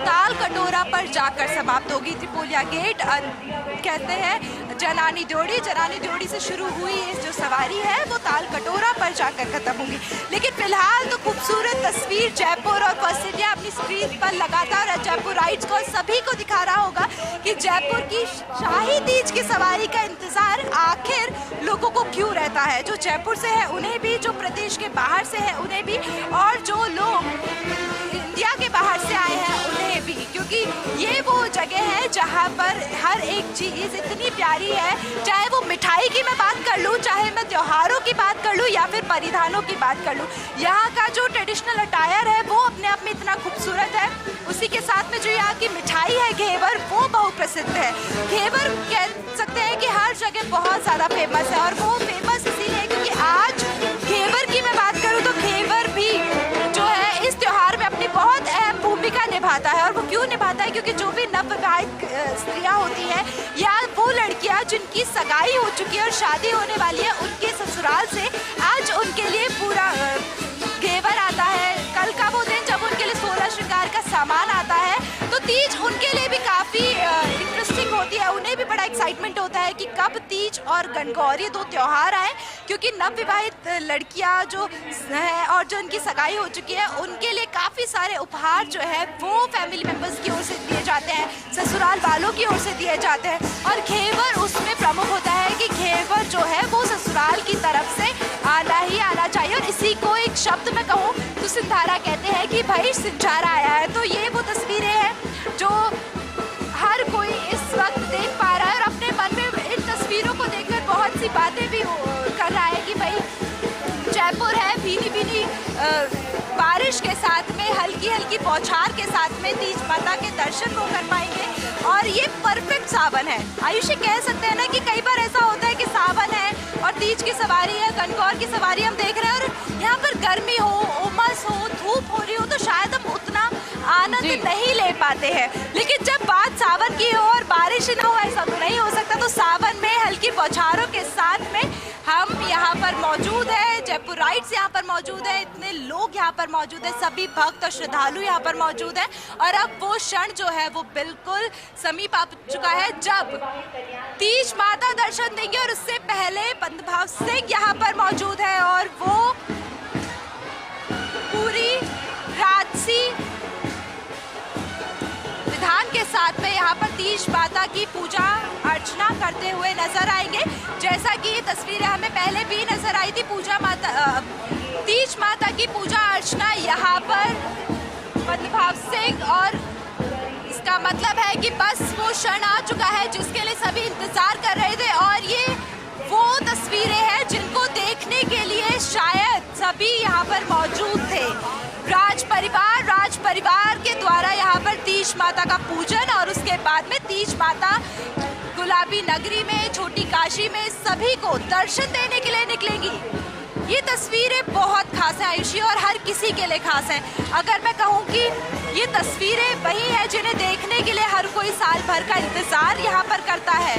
ताल कटोरा पर जाकर समाप्त होगी। त्रिपोलिया गेट कहते हैं जनानी ड्योढ़ी, जनानी ड्योढ़ी से शुरू हुई ये जो सवारी है वो ताल कटोरा पर जाकर खत्म होगी। लेकिन फिलहाल तो खूबसूरत तस्वीर जयपुर और फर्स्ट इंडिया अपनी स्क्रीन पर लगातार जयपुर राइड्स को सभी को दिखा रहा होगा कि जयपुर की शाही तीज की सवारी का इंतजार आखिर लोगों को क्यों रहता है। जो जयपुर से है उन्हें भी, जो प्रदेश के बाहर से है उन्हें भी, और जो लोग इंडिया के बाहर से आए हैं उन्हें भी, क्योंकि ये वो जगह है जहाँ पर हर एक चीज़ इतनी प्यारी है। चाहे वो मिठाई की मैं बात कर लूँ, चाहे मैं त्योहारों की बात कर लूँ या फिर परिधानों की बात कर लूँ, यहाँ का जो ट्रेडिशनल अटायर है वो अपने आप में इतना खूबसूरत है। उसी के साथ में जो यहाँ की मिठाई है घेवर, वो बहुत प्रसिद्ध है। घेवर कह सकते हैं कि हर जगह बहुत ज़्यादा फेमस है और वो फेमस इसीलिए क्योंकि आज घेवर की मैं बात करूँ तो घेवर भी जो है इस त्योहार में अपनी बहुत अहम भूमिका निभाता है। और वो क्यों निभाता है? क्योंकि जो भी नवविवाहित स्त्रियां होती हैं या वो लड़कियां जिनकी सगाई हो चुकी है और शादी होने वाली है, उनके ससुराल से आज उनके लिए पूरा घेवर आता है। कल का वो दिन जब उनके लिए 16 श्रृंगार का सामान आता है, तो तीज उनके लिए भी काफ़ी इंटरेस्टिंग होती है। उन्हें भी बड़ा एक्साइटमेंट होता है कि कब तीज और गणगौर, ये दो त्यौहार आए, क्योंकि नवविवाहित लड़कियां जो हैं और जो उनकी सगाई हो चुकी है उनके लिए काफ़ी सारे उपहार जो है वो फैमिली मेम्बर्स की ओर से दिए जाते हैं, ससुराल वालों की ओर से दिए जाते हैं। और घेवर उसमें प्रमुख होता है कि घेवर जो है वो ससुराल की तरफ से आना ही आना चाहिए। और इसी को एक शब्द में कहूँ तो सिंधारा कहते हैं कि भाई सिंचारा आया है। तो ये वो तस्वीरें हैं जो हर कोई इस वक्त देख पा रहा है और अपने मन में इन तस्वीरों को देखकर बहुत सी बातें भी कर रहा है कि भाई जयपुर है, भीनी भीनी बारिश के साथ में, हल्की हल्की बौछार के साथ में तीज माता के दर्शन वो कर पाएंगे। और ये परफेक्ट सावन है। आयुषी कह सकते हैं ना कि कई बार ऐसा होता है कि सावन है और तीज की सवारी है, गणगौर की सवारी हम देख रहे हैं और यहाँ पर गर्मी हो, उमस हो, धूप हो रही हो तो शायद हम उतना आनंद नहीं ले पाते हैं। लेकिन जब बात सावन की हो और बारिश ना हो, ऐसा तो नहीं हो सकता। तो सावन में हल्की बौछारों के साथ में हम यहाँ पर मौजूद है, जयपुर राइड्स यहाँ पर मौजूद है, इतने लोग यहाँ पर मौजूद है, सभी भक्त और श्रद्धालु यहाँ पर मौजूद है। और अब वो क्षण जो है वो बिल्कुल समीप आ चुका है जब तीज माता दर्शन देंगे। और उससे पहले बंधुभाव सिंह यहाँ पर मौजूद है और वो पूरी राजसी विधान के साथ में यहाँ पर तीज माता की पूजा अर्चना करते हुए नजर आएंगे। जैसा कि ये तस्वीरें हमें पहले भी नजर आई थी, तीज माता की पूजा अर्चना यहाँ पर बंधुभाव सिंह, और इसका मतलब है कि बस वो क्षण आ चुका है जिसके लिए सभी इंतजार कर रहे थे। और ये वो तस्वीरें हैं जिनको देखने के लिए शायद सभी यहाँ पर मौजूद थे। राज परिवार के द्वारा यहाँ पर तीज माता का पूजन और उसके बाद में तीज माता गुलाबी नगरी में, छोटी काशी में सभी को दर्शन देने के लिए निकलेंगी। ये तस्वीरें बहुत खास है आयुषी और हर किसी के लिए खास है। अगर मैं कहूँ कि ये तस्वीरें वही है जिन्हें देखने के लिए हर कोई साल भर का इंतजार यहाँ पर करता है,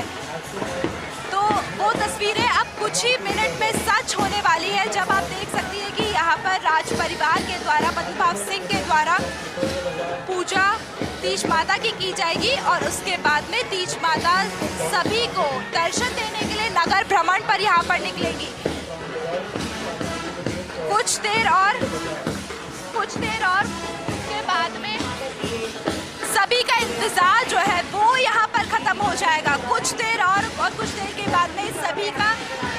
तो वो तस्वीरें अब कुछ ही मिनट में सच होने वाली है जब आप देख सकती हैं कि यहाँ पर राज परिवार के द्वारा, बंधुभाव सिंह के द्वारा पूजा तीज माता की जाएगी और उसके बाद में तीज माता सभी को दर्शन देने के लिए नगर भ्रमण पर यहाँ पर निकलेंगी। कुछ देर और उसके बाद में सभी का इंतजार जो है वो यहाँ पर खत्म हो जाएगा। कुछ देर और कुछ देर के बाद में सभी का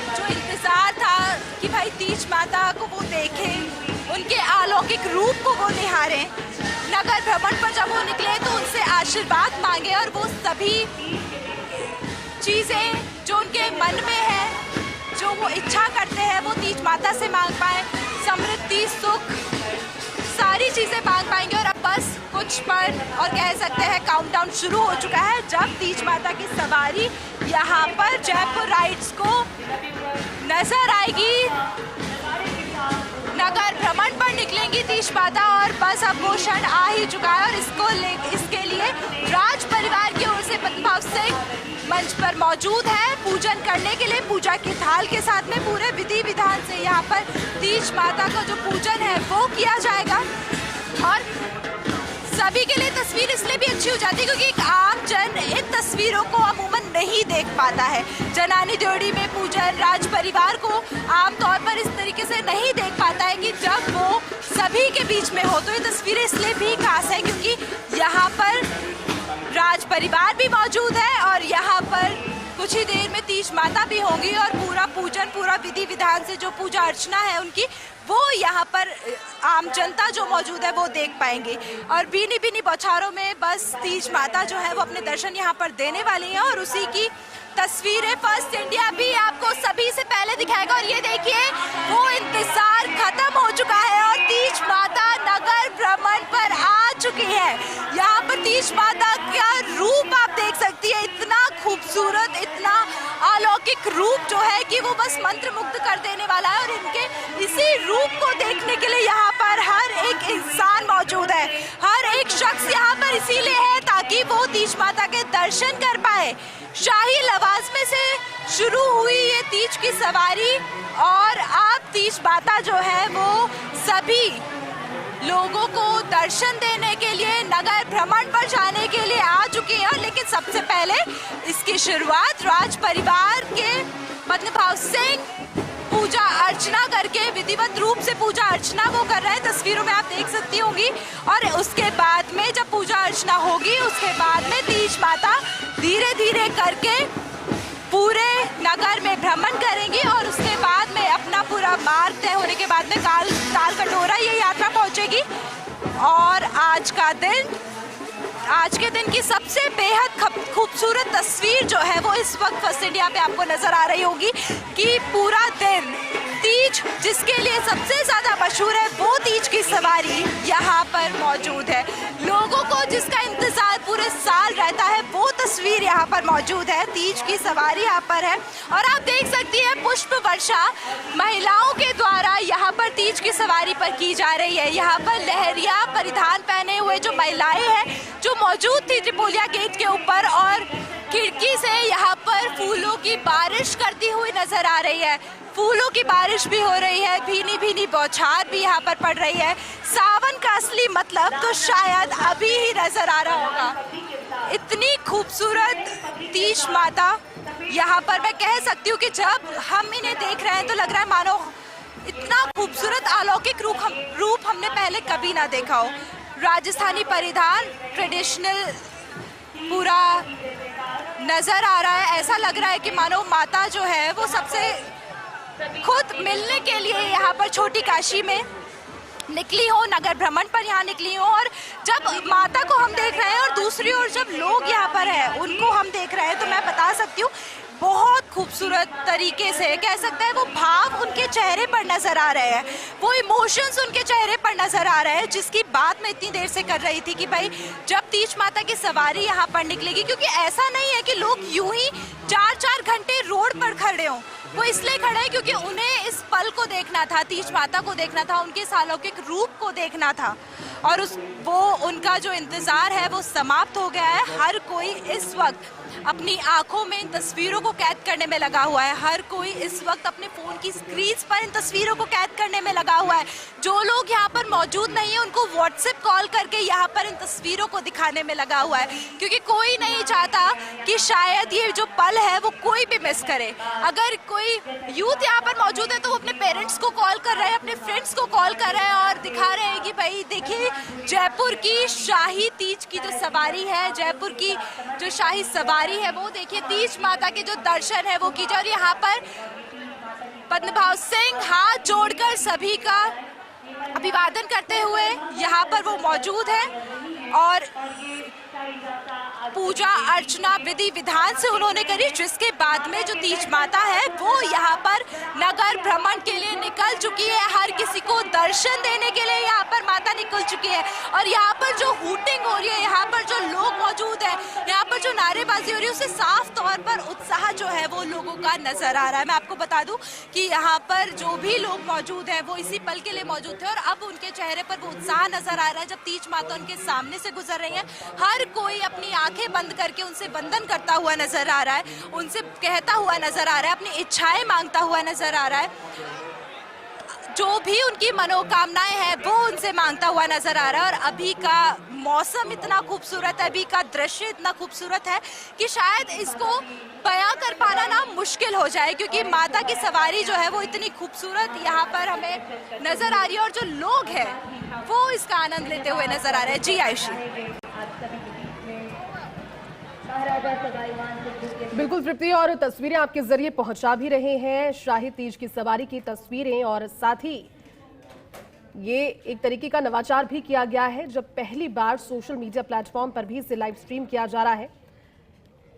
जो इंतजार इंतजार था कि भाई तीज माता को वो देखें, उनके अलौकिक रूप को वो निहारें। नगर भ्रमण पर जब वो निकले तो उनसे आशीर्वाद मांगे और वो सभी चीज़ें जो उनके मन में है, जो वो इच्छा करते हैं, वो तीज माता से मांग पाए। समृद्धि, सुख, सारी चीज़ें मांग पाएंगे। और अब बस कुछ पल और कह सकते हैं काउंटडाउन शुरू हो चुका है, जब तीज माता की सवारी यहाँ पर जयपुर राइड्स को नजर आएगी। नगर भ्रमण पर निकलेंगी तीज माता और बस अब वो क्षण आ ही चुका है। और इसके लिए राज परिवार की ओर से पद्मभाव सिंह मंच पर मौजूद है पूजन करने के लिए। पूजा की थाल के साथ में पूरे विधि विधान से यहाँ पर तीज माता का जो पूजन है वो किया जाएगा। और सभी के लिए तस्वीर इसलिए भी अच्छी हो जाती है क्योंकि एक आम जन इन तस्वीरों को अमूमन नहीं देख पाता है। जनानी ड्योढ़ी में पूजन राज परिवार को आमतौर पर इस तरीके से नहीं देख पाता है कि जब वो सभी के बीच में हो। तो ये तस्वीरें इसलिए भी खास है क्योंकि यहाँ पर राज परिवार भी मौजूद है और यहाँ पर कुछ ही देर में तीज माता भी होंगी और पूरा पूजन, पूरा विधि विधान से जो पूजा अर्चना है उनकी, वो यहाँ पर आम जनता जो मौजूद है वो देख पाएंगे। और बीनी बीनी बौछारों में बस तीज माता जो है वो अपने दर्शन यहाँ पर देने वाली है और उसी की तस्वीरें फर्स्ट इंडिया भी आपको सभी से पहले दिखाएगा। और ये देखिए वो इंतजार खत्म हो चुका है और तीज माता नगर भ्रमण पर आ चुकी है। यहाँ पर तीज माता का रूप आप देख सकती है, इतना खूबसूरत, इतना अलौकिक रूप जो है कि वो बस मंत्रमुग्ध कर देने वाला है। और इनके इसी रूप को देखने के लिए यहाँ पर हर एक इंसान मौजूद है, हर एक शख्स यहाँ पर इसीलिए है ताकि वो तीज माता के दर्शन कर पाए। शाही लवाजमे से शुरू हुई ये तीज की सवारी और अब तीज माता जो है वो सभी लोगों को दर्शन देने के लिए नगर भ्रमण पर जाने के लिए आ चुकी है। लेकिन सबसे पहले इसकी शुरुआत राज परिवार के पद्मभाव सिंह पूजा अर्चना करके विधिवत रूप से पूजा अर्चना वो कर रहे हैं, तस्वीरों में आप देख सकती होंगी। और उसके बाद में जब पूजा अर्चना होगी उसके बाद में तीज माता धीरे धीरे करके पूरे नगर में भ्रमण करेंगी और उसके बाद में अपना पूरा मार्ग तय होने के बाद में ताल कटोरा ये यात्रा पहुंचेगी। और आज के दिन की सबसे बेहद खूबसूरत तस्वीर जो है वो इस वक्त फर्स्ट इंडिया पे आपको नजर आ रही होगी कि पूरा दिन तीज जिसके लिए सबसे ज्यादा मशहूर है वो तीज की सवारी यहाँ पर मौजूद है। लोगों को जिसका इंतजार पूरे साल रहता है वो तस्वीर यहाँ पर मौजूद है। तीज की सवारी यहाँ पर है और आप देख सकती हैं पुष्प वर्षा महिलाओं के द्वारा यहाँ पर तीज की सवारी पर की जा रही है। यहाँ पर लहरिया परिधान पहने हुए जो महिलाएं हैं जो मौजूद थी त्रिपोलिया गेट के ऊपर और खिड़की से यहाँ पर फूलों की बारिश करती हुई नजर आ रही है। फूलों की बारिश भी हो रही है, भीनी भीनी बौछार भी यहाँ पर पड़ रही है। सावन का असली मतलब तो शायद अभी ही नजर आ रहा होगा। इतनी खूबसूरत तीज माता यहाँ पर मैं कह सकती हूँ कि जब हम इन्हें देख रहे हैं तो लग रहा है मानो इतना खूबसूरत अलौकिक रूप हमने पहले कभी ना देखा हो। राजस्थानी परिधान ट्रेडिशनल पूरा नजर आ रहा है। ऐसा लग रहा है कि मानो माता जो है वो सबसे खुद मिलने के लिए यहाँ पर छोटी काशी में निकली हो, नगर भ्रमण पर यहाँ निकली हो। और जब माता को हम देख रहे हैं और दूसरी ओर जब लोग यहाँ पर हैं उनको हम देख रहे हैं तो मैं बता सकती हूँ बहुत खूबसूरत तरीके से कह सकते हैं वो भाव उनके चेहरे पर नजर आ रहे हैं, वो इमोशंस उनके चेहरे पर नजर आ रहे हैं जिसकी बात मैं इतनी देर से कर रही थी कि भाई जब तीज माता की सवारी यहाँ पर निकलेगी, क्योंकि ऐसा नहीं है कि लोग यूं ही 4-4 घंटे रोड पर खड़े हों, वो इसलिए खड़े हैं क्योंकि उन्हें इस पल को देखना था, तीज माता को देखना था, उनके अलौकिक रूप को देखना था और वो उनका जो इंतजार है वो समाप्त हो गया है। हर कोई इस वक्त अपनी आंखों में इन तस्वीरों को कैद करने में लगा हुआ है, हर कोई इस वक्त अपने फोन की स्क्रीन पर इन तस्वीरों को कैद करने में लगा हुआ है। जो लोग यहाँ पर मौजूद नहीं है उनको व्हाट्सएप कॉल करके यहाँ पर इन तस्वीरों को दिखाने में लगा हुआ है, क्योंकि कोई नहीं चाहता कि शायद ये जो पल है वो कोई भी मिस करे। अगर कोई यूथ यहाँ पर मौजूद है तो वो अपने पेरेंट्स को कॉल कर रहे हैं, अपने फ्रेंड्स को कॉल कर रहे हैं और दिखा रहे हैं कि भाई देखिए जयपुर की शाही तीज की जो सवारी है, जयपुर की जो शाही सवारी है वो देखिए, तीज माता के जो दर्शन है वो कीजिए। और यहाँ पर पद्मभाव सिंह हाथ जोड़कर सभी का अभिवादन करते हुए यहाँ पर वो मौजूद है और पूजा अर्चना विधि विधान से उन्होंने करी, जिसके बाद में जो तीज माता है वो यहाँ पर नगर भ्रमण के लिए निकल चुकी है। हर किसी को दर्शन देने के लिए यहाँ पर माता निकल चुकी है और यहाँ पर जो हूटिंग हो रही है, यहाँ पर जो लोग मौजूद है, यहाँ पर जो नारेबाजी हो रही है, उससे साफ तौर पर उत्साह जो है वो लोगों का नजर आ रहा है। मैं आपको बता दूं कि यहाँ पर जो भी लोग मौजूद हैं वो इसी पल के लिए मौजूद थे और अब उनके चेहरे पर वो उत्साह नजर आ रहा है। जब तीज माता उनके सामने से गुजर रही है, हर कोई अपनी आंखें बंद करके उनसे वंदन करता हुआ नजर आ रहा है, उनसे कहता हुआ नजर आ रहा है, अपनी इच्छाएं मांगता हुआ नजर आ रहा है। जो भी उनकी मनोकामनाएं हैं वो उनसे मांगता हुआ नजर आ रहा है। और अभी का मौसम इतना खूबसूरत है, अभी का दृश्य इतना खूबसूरत है कि शायद इसको बयां कर पाना ना मुश्किल हो जाए, क्योंकि माता की सवारी जो है वो इतनी खूबसूरत यहाँ पर हमें नजर आ रही है और जो लोग हैं वो इसका आनंद लेते हुए नजर आ रहे हैं। जी आयुषी। बिल्कुल तृप्ति, और तस्वीरें आपके जरिए पहुंचा भी रहे हैं शाही तीज की सवारी की तस्वीरें, और साथ ही ये एक तरीके का नवाचार भी किया गया है जब पहली बार सोशल मीडिया प्लेटफॉर्म पर भी इसे लाइव स्ट्रीम किया जा रहा है।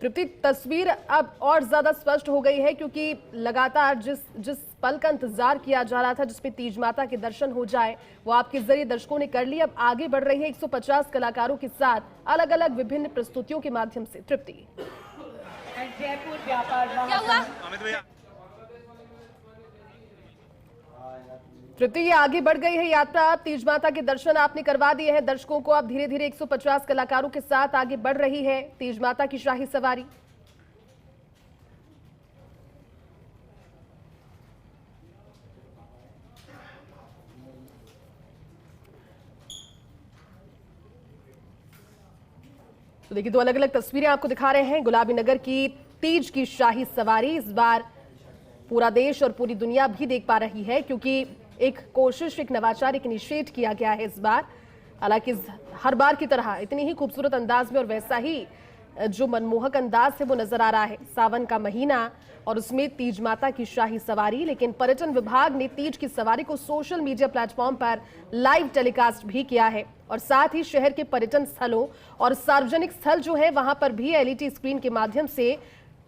तृप्ति, तस्वीर अब और ज्यादा स्पष्ट हो गई है क्योंकि लगातार जिस पल का इंतजार किया जा रहा था जिसमें तीज माता के दर्शन हो जाए वो आपके जरिए दर्शकों ने कर लिए। अब आगे बढ़ रही है 150 कलाकारों के साथ अलग अलग विभिन्न प्रस्तुतियों के माध्यम से। तृप्ति, क्या हुआ? तृप्ति, ये आगे बढ़ गई है यात्रा। तीज माता के दर्शन आपने करवा दिए हैं दर्शकों को। अब धीरे धीरे 150 कलाकारों के साथ आगे बढ़ रही है तीज माता की शाही सवारी। तो देखिए, दो अलग अलग तस्वीरें आपको दिखा रहे हैं गुलाबी नगर की तीज की शाही सवारी। इस बार पूरा देश और पूरी दुनिया भी देख पा रही है क्योंकि एक कोशिश, एक नवाचार, एक इनिशिएट किया गया है इस बार। हालांकि हर बार की तरह इतनी ही खूबसूरत अंदाज में और वैसा ही जो मनमोहक अंदाज है वो नजर आ रहा है। सावन का महीना और उसमें तीज माता की शाही सवारी, लेकिन पर्यटन विभाग ने तीज की सवारी को सोशल मीडिया प्लेटफॉर्म पर लाइव टेलीकास्ट भी किया है और साथ ही शहर के पर्यटन स्थलों और सार्वजनिक स्थल जो है वहां पर भी एलईडी स्क्रीन के माध्यम से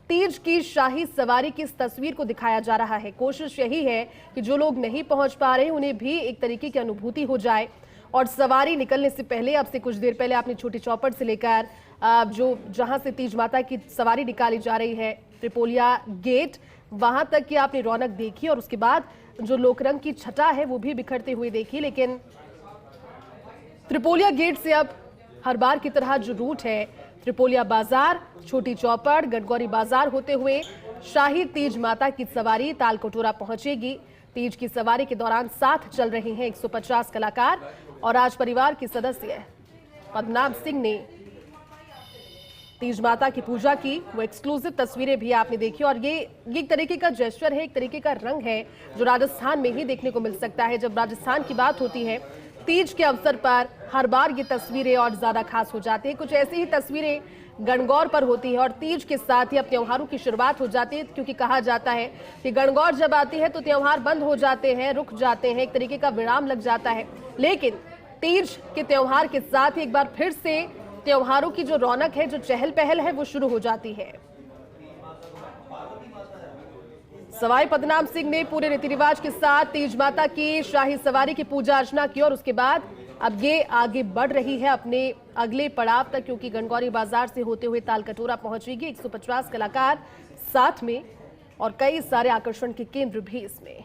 तीज की शाही सवारी की इस तस्वीर को दिखाया जा रहा है। कोशिश यही है कि जो लोग नहीं पहुंच पा रहे उन्हें भी एक तरीके की अनुभूति हो जाए। और सवारी निकलने से पहले, अब से कुछ देर पहले आपने छोटी चौपड़ से लेकर जो जहां से तीज माता की सवारी निकाली जा रही है त्रिपोलिया गेट, वहां तक की आपने रौनक देखी और उसके बाद जो लोकरंग की छटा है वो भी बिखरते हुए देखी। लेकिन त्रिपोलिया गेट से अब हर बार की तरह जो रूट है त्रिपोलिया बाजार, छोटी चौपड़, गणगौरी बाजार होते हुए शाही तीज माता की सवारी तालकटोरा पहुंचेगी। तीज की सवारी के दौरान साथ चल रहे हैं 150 कलाकार और आज परिवार के सदस्य पद्मनाभ सिंह ने तीज माता की पूजा की। वो एक्सक्लूसिव तस्वीरें भी आपने देखी और ये एक तरीके का जेस्चर है, एक तरीके का रंग है जो राजस्थान में ही देखने को मिल सकता है। जब राजस्थान की बात होती है तीज के अवसर पर हर बार ये तस्वीरें और ज्यादा खास हो जाती है। कुछ ऐसी ही तस्वीरें गणगौर पर होती है और तीज के साथ ही अब त्योहारों की शुरुआत हो जाती है, क्योंकि कहा जाता है कि गणगौर जब आती है तो त्योहार बंद हो जाते हैं, रुक जाते हैं, एक तरीके का विराम लग जाता है। लेकिन तीज के त्योहार के साथ ही एक बार फिर से त्योहारों की जो रौनक है, जो चहल पहल है वो शुरू हो जाती है। सवाई पद्मनाभ सिंह ने पूरे रीति रिवाज के साथ तीज माता की शाही सवारी की पूजा अर्चना की और उसके बाद अब ये आगे बढ़ रही है अपने अगले पड़ाव तक, क्योंकि गणगौरी बाजार से होते हुए तालकटोरा पहुंचेगी। 150 कलाकार साथ में और कई सारे आकर्षण के केंद्र भी इसमें।